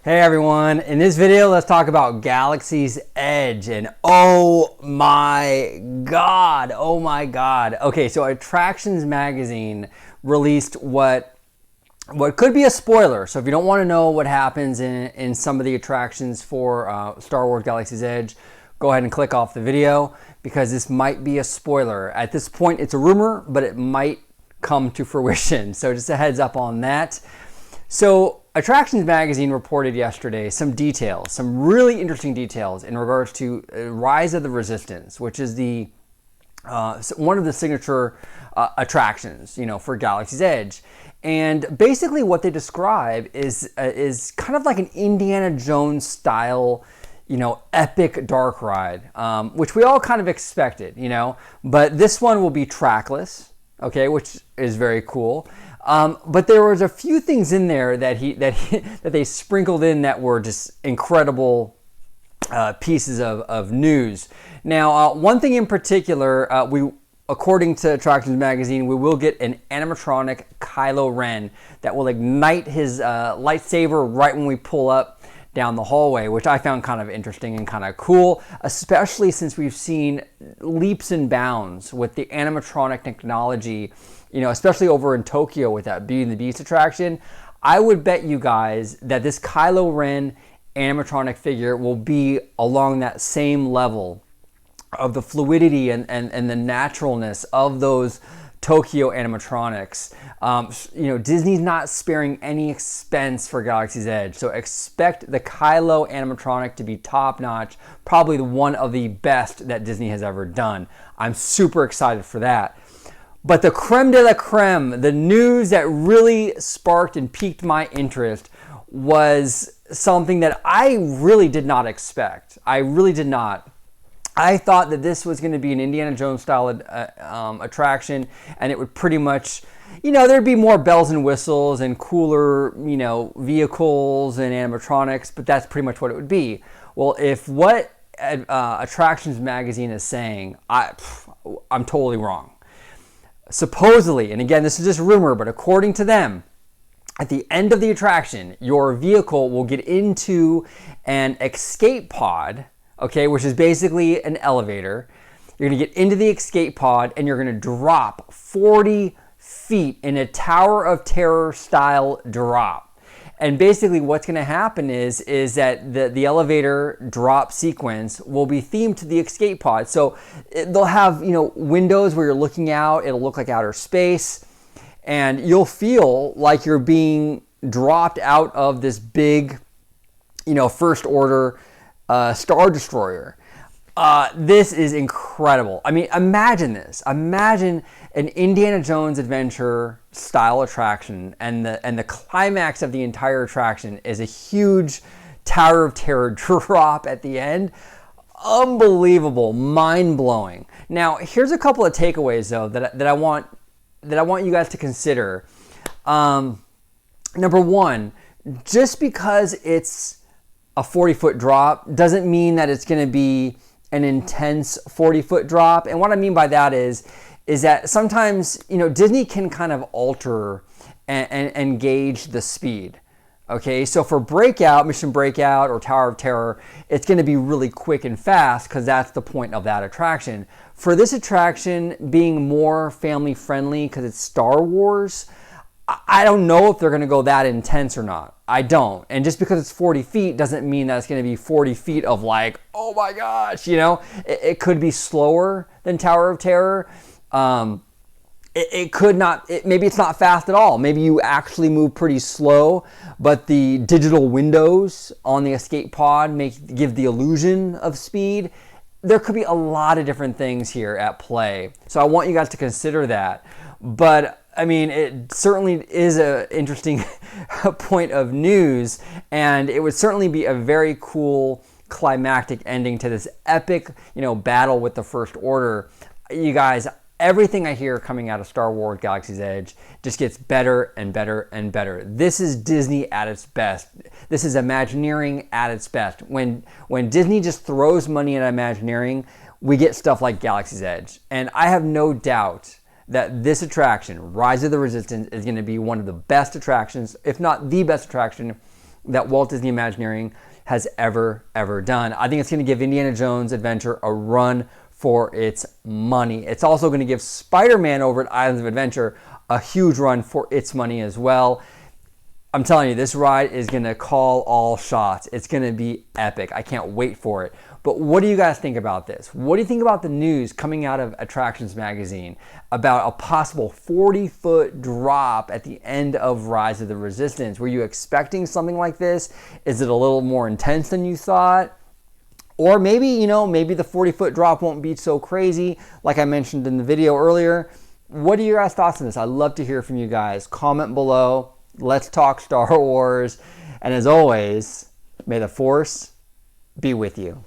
Hey everyone, in this video let's talk about Galaxy's Edge and oh my god. Okay, so Attractions Magazine released what could be a spoiler. So if you don't want to know what happens in some of the attractions for Star Wars Galaxy's Edge, go ahead and click off the video because this might be a spoiler. At this point it's a rumor, but it might come to fruition. So just a heads up on that. So Attractions Magazine reported yesterday some really interesting details in regards to Rise of the Resistance, which is the one of the signature attractions, for Galaxy's Edge. And basically what they describe is kind of like an Indiana Jones style, epic dark ride, which we all kind of expected, but this one will be trackless, okay, which is very cool. But there was a few things in there that they sprinkled in that were just incredible pieces of news. Now, one thing in particular, according to Attractions Magazine, we will get an animatronic Kylo Ren that will ignite his lightsaber right when we pull up down the hallway, which I found kind of interesting and kind of cool, especially since we've seen leaps and bounds with the animatronic technology, especially over in Tokyo with that Beauty and the Beast attraction. I would bet you guys that this Kylo Ren animatronic figure will be along that same level of the fluidity and the naturalness of those Tokyo animatronics. Disney's not sparing any expense for Galaxy's Edge, so expect the Kylo animatronic to be top-notch, probably one of the best that Disney has ever done. I'm super excited for that. But the creme de la creme, the news that really sparked and piqued my interest was something that I really did not expect. I really did not. I thought that this was going to be an Indiana Jones style attraction, and it would pretty much, there'd be more bells and whistles and cooler, vehicles and animatronics, but that's pretty much what it would be. Well, if what Attractions Magazine is saying, I'm totally wrong. Supposedly, and again, this is just rumor, but according to them, at the end of the attraction, your vehicle will get into an escape pod, okay, which is basically an elevator. You're gonna get into the escape pod and you're gonna drop 40 feet in a Tower of Terror style drop. And basically what's gonna happen is that the elevator drop sequence will be themed to the escape pod. So they'll have, windows where you're looking out, it'll look like outer space, and you'll feel like you're being dropped out of this big, first order Star Destroyer. This is incredible. I mean, imagine this. Imagine an Indiana Jones adventure style attraction, and the climax of the entire attraction is a huge Tower of Terror drop at the end. Unbelievable, mind-blowing. Now, here's a couple of takeaways though that I want you guys to consider. Number one, just because it's a 40-foot drop doesn't mean that it's going to be an intense 40-foot drop. And what I mean by that is that sometimes, Disney can kind of alter and gauge the speed. Okay, so for Mission Breakout or Tower of Terror, it's going to be really quick and fast because that's the point of that attraction. For this attraction being more family friendly because it's Star Wars, I don't know if they're going to go that intense or not. I don't. And just because it's 40 feet doesn't mean that it's going to be 40 feet of like, oh my gosh, it could be slower than Tower of Terror. It could not, maybe it's not fast at all. Maybe you actually move pretty slow, but the digital windows on the escape pod give the illusion of speed. There could be a lot of different things here at play. So I want you guys to consider that. But I mean, it certainly is an interesting point of news, and it would certainly be a very cool climactic ending to this epic, battle with the First Order. You guys, everything I hear coming out of Star Wars Galaxy's Edge just gets better and better and better. This is Disney at its best. This is Imagineering at its best. When Disney just throws money at Imagineering, we get stuff like Galaxy's Edge. And I have no doubt that this attraction, Rise of the Resistance, is going to be one of the best attractions, if not the best attraction that Walt Disney Imagineering has ever done. I think it's going to give Indiana Jones Adventure a run for its money. It's also going to give Spider-Man over at Islands of Adventure a huge run for its money as well. I'm telling you, this ride is going to call all shots. It's going to be epic. I can't wait for it. But what do you guys think about this? What do you think about the news coming out of Attractions Magazine about a possible 40-foot drop at the end of Rise of the Resistance? Were you expecting something like this? Is it a little more intense than you thought? Or maybe, you know, maybe the 40-foot drop won't be so crazy like I mentioned in the video earlier. What are your guys' thoughts on this? I'd love to hear from you guys. Comment below. Let's talk Star Wars. And as always, may the Force be with you.